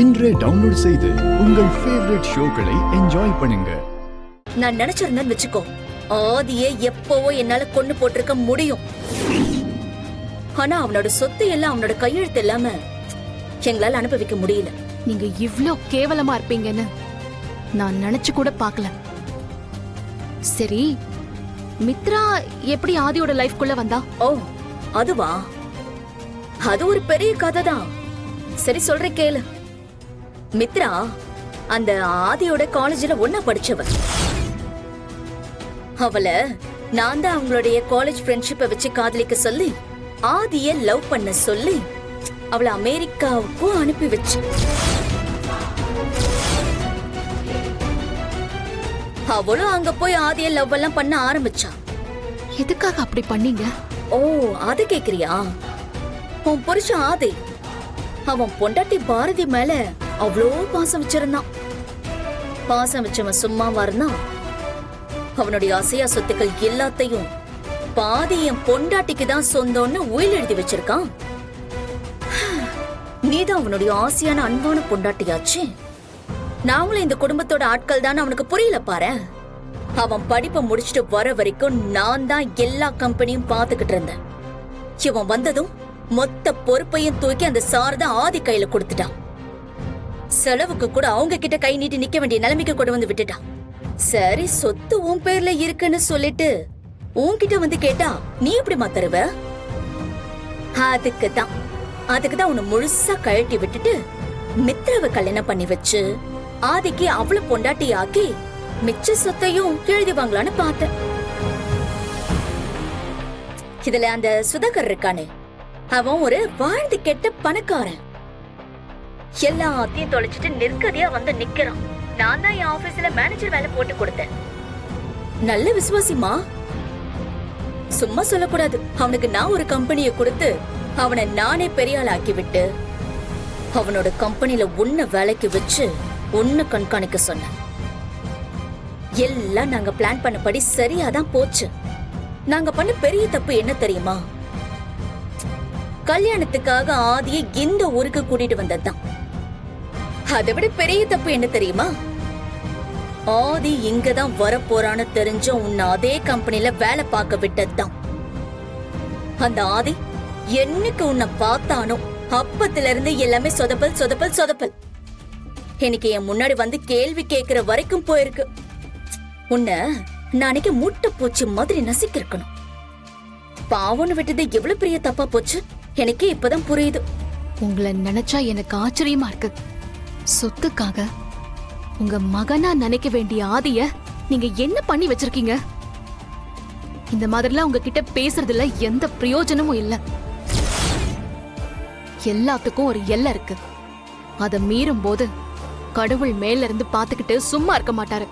இன்றே டவுன்லோட் செய்து உங்கள் ஃபேவரட் ஷோக்களை என்ஜாய் பண்ணுங்க. நான் நினைச்சிருந்தேன்னு வெச்சுக்கோ, ஆதியே எப்பவோ என்னால கொண்டு போட்டிருக்க முடியும். ஆனா அவனோட சொத்து எல்லாம் அவனோட கையெழுத்து இல்லாம எங்களால அனுபவிக்க முடியல. நீங்க இவ்ளோ கேவலமா இருப்பீங்கன்னு நான் நினைச்சு கூட பார்க்கல. சரி, மித்ரா எப்படி ஆதியோட லைஃப்குள்ள வந்தா? ஓ அதுவா, அது ஒரு பெரிய கதை தான். சரி சொல்றேன் கேளு. மித்ரா அந்த ஆதியோட காலேஜ்ல ஒன்னா படிச்சவ. அவளை நான் தான் அவங்களுடைய காலேஜ் ஃப்ரெண்ட்ஷிப்பை வச்சு காதலிக்க சொல்லி ஆதிய லவ் பண்ண சொல்லி அவளை அமெரிக்காவுக்கும் அனுப்பி வச்சு, அவளும் அங்க போய் ஆதிய லவ் எல்லாம் பண்ண ஆரம்பிச்சா. எதுக்காக அப்படி பண்ணீங்க? ஓ அது கேக்குறியா? உன் புருஷன் ஆதி அவன் பொண்டாட்டி பாரதி மேல அவ்வளோ பாசம் வச்சிருந்தான். பாசம் வச்சவன் சும்மாவா இருந்தான்? அவனுடைய அசையா சொத்துக்கள் எல்லாத்தையும் பாதி என் பொண்டாட்டிக்கு தான் சொந்தம்னு உயில் எழுதி வச்சிருக்கான். நீதான் அவனுடைய ஆசையான அன்பான பொண்டாட்டியாச்சு. நாங்களும் இந்த குடும்பத்தோட ஆட்கள் தான் அவனுக்கு புரியல பாரு. அவன் படிப்பை முடிச்சுட்டு வர வரைக்கும் நான் தான் எல்லா கம்பெனியும் பாத்துக்கிட்டு இருந்தேன். இவன் வந்ததும் மொத்த பொறுப்பையும் தூக்கி அந்த சாரதா ஆதி கையில கொடுத்துட்டான். செலவுக்கு கூட அவங்க கிட்ட கை நீட்டி நிக்க வேண்டிய நிலைமைக்கு கொண்டு வந்து விட்டுட்டான். சரி, சொத்து உன் பேர்ல இருக்குன்னு சொல்லிட்டு உன்கிட்ட வந்து கேட்டா நீ எப்படி மாத்தருவ? அதுக்குதான் உன்னை முழுசா கழட்டி விட்டுட்டு மித்ராவை கல்யாணம் பண்ணி வச்சு ஆதிக்கு அவளை பொண்டாட்டி ஆக்கி மிச்ச சொத்தையும் எழுதி வாங்கலான்னு பார்த்தேன். இதுல அந்த சுதாகர் இருக்கானே, அவன் ஒரு வாழ்ந்து கெட்ட பணக்காரன். எல்லாத்தையும் தொலைச்சிட்டு நிற்கதியா வந்து நிக்கிறான். நான் தான் என் ஆபீஸ்ல மேனேஜர் வேலை போட்டு கொடுத்தேன். நல்ல விசுவாசிமா, சும்மா சொல்லக்கூடாது. அவனுக்கு நான் ஒரு கம்பெனியை கொடுத்து அவனை நானே பெரிய ஆள் ஆக்கி விட்டு அவனோட கம்பெனில உன்ன வேலைக்கு வச்சு உன்ன கண்காணிக்க சொன்னேன். எல்லாம் நாங்க பிளான் பண்ணபடி சரியாதான் போச்சு. நாங்க பண்ண பெரிய தப்பு என்ன தெரியுமா? கல்யாணத்துக்காக ஆதியை இந்த ஊருக்கு கூட்டிட்டு வந்ததுதான். அதை விட பெரிய தப்பு என்ன தெரியுமா? ஆதி இங்கதான் வரப்போறான்னு தெரிஞ்ச உன்னை அதே கம்பெனில வேலை பார்க்க விட்டதுதான். அந்த ஆதி என்னைக்கு உன்னை பார்த்தானோ அப்பத்துல இருந்து எல்லாமே சொதப்பல் சொதப்பல் சொதப்பல். எனக்கு என் முன்னாடி வந்து கேள்வி கேட்கிற வரைக்கும் போயிருக்கு. உன்னை நாளைக்கு மூட்டை பூச்சி மாதிரி நசிக்கிருக்கணும். பாவம்னு விட்டது எவ்வளவு பெரிய தப்பா போச்சு எனக்கு இப்பதான் புரியுது. உங்களை நினைச்சா எனக்கு ஆச்சரியமா இருக்கு. சொத்துக்காக உங்க மகனா நினைக்க வேண்டிய ஆதிய நீங்க என்ன பண்ணி வச்சிருக்கீங்க? இந்த மாதிரிலாம் உங்ககிட்ட பேசுறதுல எந்த பிரயோஜனமும் இல்ல. எல்லாத்துக்கும் ஒரு எல்லை இருக்கு. அதை மீறும் போது கடவுள் மேல இருந்து பாத்துக்கிட்டு சும்மா இருக்க மாட்டாரு.